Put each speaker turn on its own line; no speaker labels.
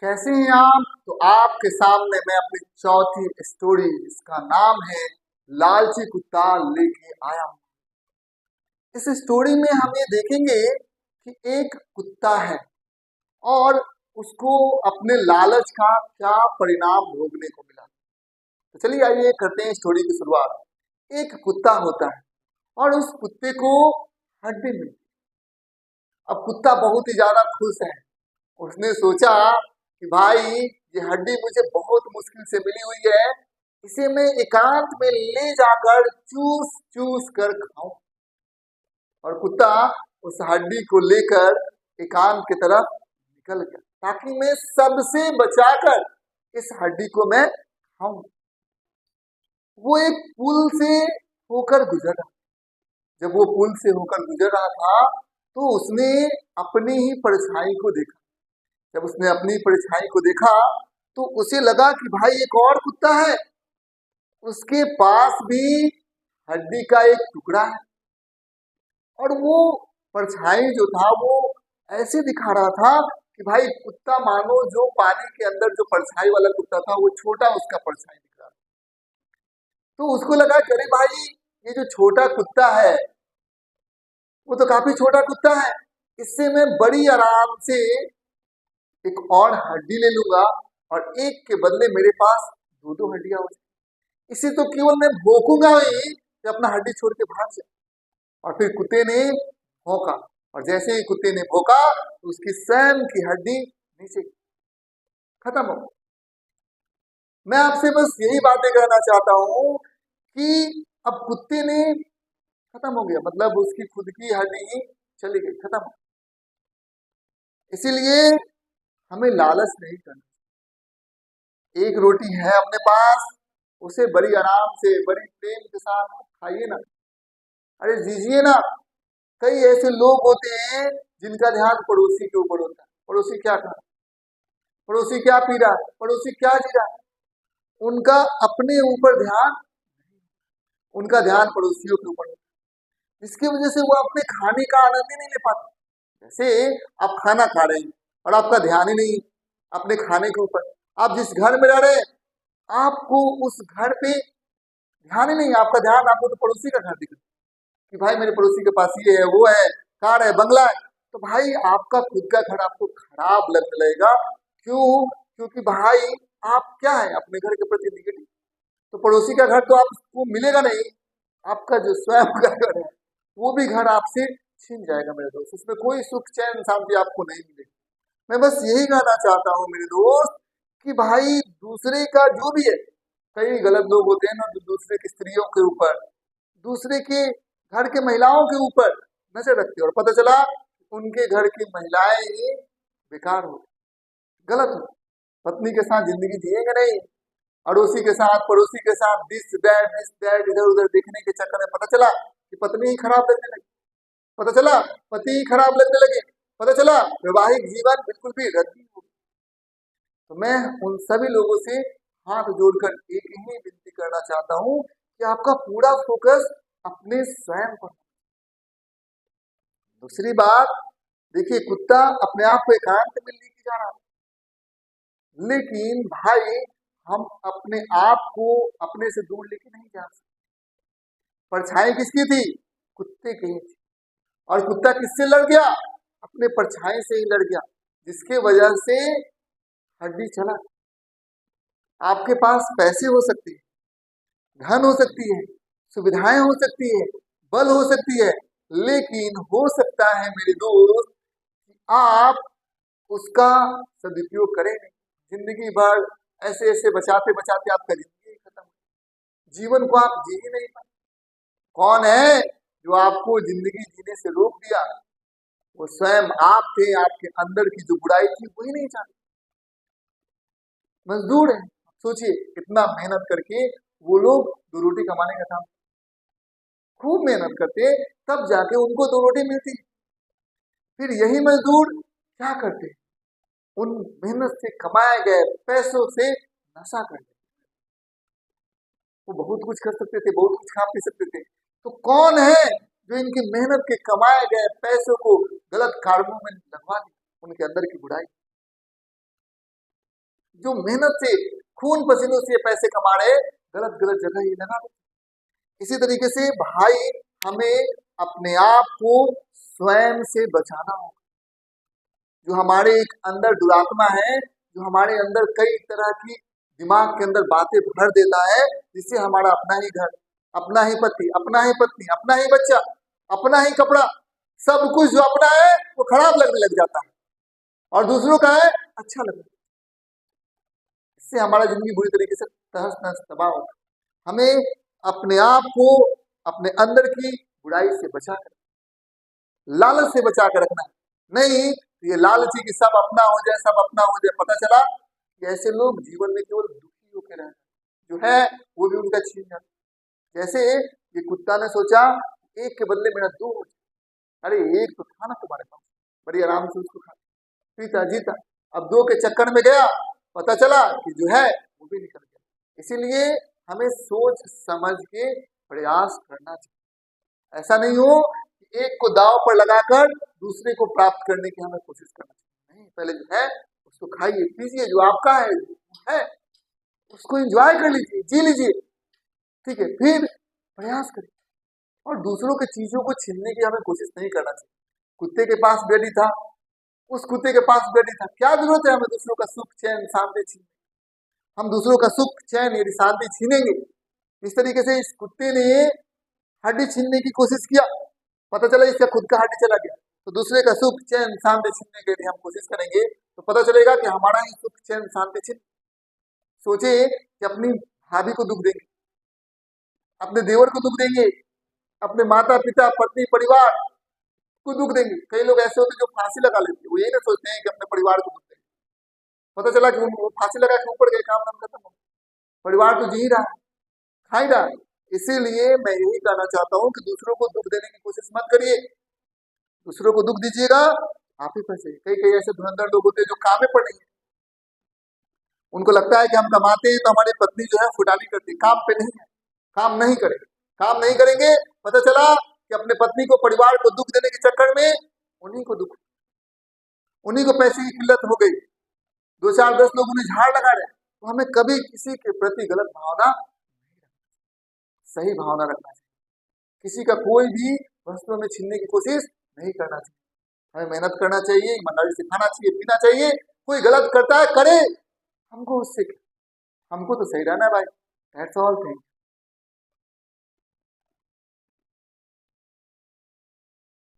कैसे हैं आप? तो आपके सामने मैं अपनी चौथी स्टोरी जिसका नाम है लालची कुत्ता लेके आया हूं। इस स्टोरी में हम ये देखेंगे कि एक कुत्ता है और उसको अपने लालच का क्या परिणाम भोगने को मिला। तो चलिए आइए करते हैं स्टोरी की शुरुआत। एक कुत्ता होता है और उस कुत्ते को हड्डी मिली। अब कुत्ता बहुत ही ज्यादा खुश है। उसने सोचा कि भाई ये हड्डी मुझे बहुत मुश्किल से मिली हुई है, इसे मैं एकांत में ले जाकर चूस चूस कर खाऊं। और कुत्ता उस हड्डी को लेकर एकांत की तरफ निकल गया ताकि मैं सबसे बचाकर इस हड्डी को मैं खाऊं। वो एक पुल से होकर गुजरा। जब वो पुल से होकर गुजर रहा था तो उसने अपनी ही परछाई को देखा। जब उसने अपनी परछाई को देखा तो उसे लगा कि भाई एक और कुत्ता है, उसके पास भी हड्डी का एक टुकड़ा है। और वो परछाई जो था वो ऐसे दिखा रहा था कि भाई कुत्ता मानो जो पानी के अंदर जो परछाई वाला कुत्ता था वो छोटा उसका परछाई दिख रहा था। तो उसको लगा कि अरे भाई ये जो छोटा कुत्ता है वो तो काफी छोटा कुत्ता है, इससे मैं बड़ी आराम से एक और हड्डी ले लूंगा और एक के बदले मेरे पास दो दो हड्डियां हो जाए। इसे तो केवल मैं भोंकूंगा ही कि अपना हड्डी छोड़ के भाग जाए। और फिर कुत्ते ने भौंका और जैसे ही कुत्ते ने भौंका तो उसकी स्वयं की हड्डी नीचे खत्म हो गई। मैं आपसे बस यही बातें कहना चाहता हूं कि अब कुत्ते ने खत्म हो गया, मतलब उसकी खुद की हड्डी ही चली गई, खत्म हो। इसीलिए हमें लालच नहीं करना। एक रोटी है अपने पास, उसे बड़ी आराम से बड़ी प्रेम के साथ खाइए ना, अरे दीजिए ना। कई ऐसे लोग होते हैं जिनका ध्यान पड़ोसी के ऊपर होता है। पड़ोसी क्या खा, पड़ोसी क्या पी रहा, पड़ोसी क्या जी रहा, उनका अपने ऊपर ध्यान, उनका ध्यान पड़ोसियों के ऊपर होता है। जिसकी वजह से वो अपने खाने का आनंद ही नहीं ले पाते। जैसे आप खाना खा रहे हैं और आपका ध्यान ही नहीं अपने खाने के ऊपर। आप जिस घर में रह रहे हैं आपको उस घर पे ध्यान ही नहीं, आपका ध्यान आपको तो पड़ोसी का घर दिख रहा है कि भाई मेरे पड़ोसी के पास ये है, वो है, कार है, बंगला है। तो भाई आपका खुद का घर आपको खराब लगने लगेगा। क्यों? क्योंकि भाई आप क्या है अपने घर के प्रति निगेटिव। तो पड़ोसी का घर तो आपको मिलेगा नहीं, आपका जो स्वयं का घर है वो भी घर आपसे छीन जाएगा मेरे दोस्त। उसमें कोई सुख चैन शांति आपको नहीं मिलेगी। मैं बस यही कहना चाहता हूँ मेरे दोस्त कि भाई दूसरे का जो भी है, कई गलत लोग होते हैं ना जो दूसरे की स्त्रियों के ऊपर, दूसरे के घर के महिलाओं के ऊपर नजर रखते हैं और पता चला उनके घर की महिलाएं ही बेकार हो, गलत हो, पत्नी के साथ जिंदगी जिएंगे नहीं, अड़ोसी के साथ पड़ोसी के साथ दिस दैट इधर उधर देखने के चक्कर में पता चला कि पत्नी ही खराब लगने लगी, पता चला पति ही खराब लगने लगे, पता चला वैवाहिक जीवन बिल्कुल भी रद्दी हो। तो मैं उन सभी लोगों से हाथ जोड़कर एक ही विनती करना चाहता हूँ कि आपका पूरा फोकस अपने स्वयं पर। दूसरी बात देखिए, कुत्ता अपने आप को एकांत में लेके जा रहा था, लेकिन भाई हम अपने आप को अपने से दूर लेके नहीं जा सकते। परछाई किसकी थी? कुत्ते की ही थी। और कुत्ता किससे लड़ गया? अपने परछाई से ही लड़ गया, जिसके वजह से हड्डी चला। आपके पास पैसे हो सकते हैं, धन हो सकती है, सुविधाएं हो सकती है, बल हो सकती है, लेकिन हो सकता है मेरे दोस्त कि आप उसका सदुपयोग करें नहीं। जिंदगी भर ऐसे ऐसे बचाते बचाते आपका जिंदगी खत्म, जीवन को आप जी ही नहीं पाए। कौन है जो आपको जिंदगी जीने से रोक दिया? वो स्वयं आप थे। आपके अंदर की जो बुराई थी वही नहीं चाहते। मजदूर है, सोचिए कितना मेहनत करके वो लोग दो रोटी कमाने का काम, खूब मेहनत करते तब जाके उनको दो रोटी मिलती। फिर यही मजदूर क्या करते? उन मेहनत से कमाए गए पैसों से नशा करते। वो बहुत कुछ कर सकते थे, बहुत कुछ खा पी सकते थे। तो कौन है जो इनकी मेहनत के कमाए गए पैसों को गलत कामों में लगवा दी? उनके अंदर की बुराई। जो मेहनत से खून पसीनों से पैसे कमा रहे, गलत गलत जगह ये लगा देते। इसी तरीके से भाई हमें अपने आप को स्वयं से बचाना होगा। जो हमारे एक अंदर दुरात्मा है, जो हमारे अंदर कई तरह की दिमाग के अंदर बातें भर देता है, जिससे हमारा अपना ही घर, अपना ही पति, अपना ही पत्नी, अपना ही बच्चा, अपना ही कपड़ा, सब कुछ जो अपना है वो खराब लगने लग जाता है और दूसरों का है अच्छा लगता है। इससे हमारा जिंदगी बुरी तरीके से तहस नहस तबाह होता है। हमें अपने आप को अपने अंदर की बुराई से बचा कर, लालच से बचा कर रखना नहीं। ये लालची की सब अपना हो जाए, सब अपना हो जाए। पता चला कि ऐसे लोग जीवन में केवल दुखी होकर रह, जो है वो भी उनका छीन जाता। जैसे ये कुत्ता ने सोचा एक के बदले मेरा दो हो जाए। अरे एक तो था ना तुम्हारे पास, बड़ी आराम से उसको खा पीता जीता। अब दो के चक्कर में गया, पता चला कि जो है वो भी निकल गया। इसीलिए हमें सोच समझ के प्रयास करना चाहिए। ऐसा नहीं हो कि एक को दांव पर लगाकर दूसरे को प्राप्त करने की हमें कोशिश करना चाहिए। नहीं, पहले जो है उसको खाइए पीजिए, जो आपका है उसको एंजॉय कर लीजिए, जी लीजिए, ठीक है, फिर प्रयास करिए। और दूसरों की चीजों को छीनने की हमें कोशिश नहीं करना चाहिए। कुत्ते के पास बेटी था, उस कुत्ते के पास बेटी था, क्या जरूरत है हमें दूसरों का सुख चैन शांति छीनने। हम दूसरों का सुख चैन यदि शांति छीनेंगे, इस तरीके से इस कुत्ते ने हड्डी छीनने की कोशिश किया, पता चला इसका खुद का हड्डी चला गया। तो दूसरे का सुख चैन शांति छीनने के लिए हम कोशिश करेंगे तो पता चलेगा कि हमारा ही सुख चैन शांति छीन। सोचे कि अपनी भाभी को दुख देंगे, अपने देवर को दुख देंगे, अपने माता पिता पत्नी परिवार को दुख देंगे। कई लोग ऐसे होते हैं जो फांसी लगा लेते हैं, वो यही ना सोचते हैं कि अपने परिवार को दुख देंगे। पता चला कि वो फांसी लगा के ऊपर गए, काम नाम खत्म हो, परिवार तो जी रहा है, खा ही रहा है। इसीलिए मैं यही कहना चाहता हूँ कि दूसरों को दुख देने की कोशिश मत करिए। दूसरों को दुख दीजिएगा आप ही फंसे। कई कई ऐसे धुरंधर लोग होते हैं जो काम पर नहीं, उनको लगता है कि हम कमाते हैं तो हमारी पत्नी जो है फुटानी करती, काम पे नहीं है, काम नहीं करेंगे, काम नहीं करेंगे। पता चला कि अपने पत्नी को परिवार को दुख देने के चक्कर में उन्हीं को दुख, उन्हीं को पैसे की किल्लत हो गई, 2 4 10 लोग उन्हें झाड़ लगा रहे। तो हमें कभी किसी के प्रति गलत भावना, सही भावना रखना चाहिए। किसी का कोई भी वस्तु में छीनने की कोशिश नहीं करना चाहिए। हमें मेहनत करना चाहिए, ईमानदारी से खाना चाहिए, पीना चाहिए। कोई गलत करता है करे, हमको उससे, हमको तो सही रहना है भाई। That's all thing.